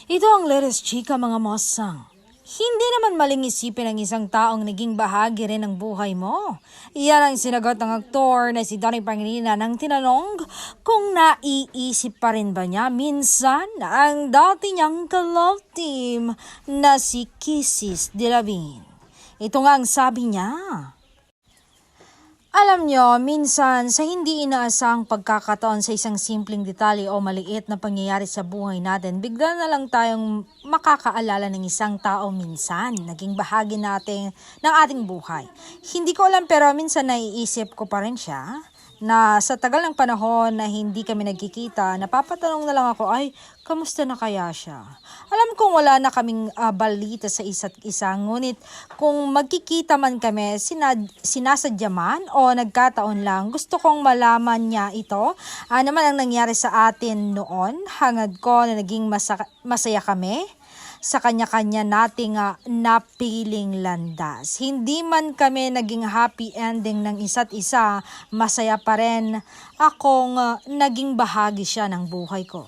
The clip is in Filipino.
Ito ang latest chika mga mosang. Hindi naman maling isipin ng isang taong naging bahagi rin ng buhay mo. Iyan ang sinagot ng aktor na si Donnie Pangilinan nang tinanong kung naiisip pa rin ba niya minsan ang dati niyang ka-love team na si Kisses de la Vin. Ito nga ang sabi niya. Alam nyo, minsan sa hindi inaasahang pagkakataon sa isang simpleng detalye o maliit na pangyayari sa buhay natin, bigla na lang tayong makakaalala ng isang tao minsan, naging bahagi natin ng ating buhay. Hindi ko alam pero minsan naiisip ko pa rin siya na sa tagal ng panahon na hindi kami nagkikita, napapatanong na lang ako, ay, kamusta na kaya siya? Alam kong wala na kaming balita sa isa't isa, ngunit kung magkikita man kami, sinasadya man o nagkataon lang, gusto kong malaman niya ito. Naman ang nangyari sa atin noon, hangad ko na naging masaya kami sa kanya-kanya nating napiling landas. Hindi man kami naging happy ending ng isa't isa, masaya pa rin akong naging bahagi siya ng buhay ko.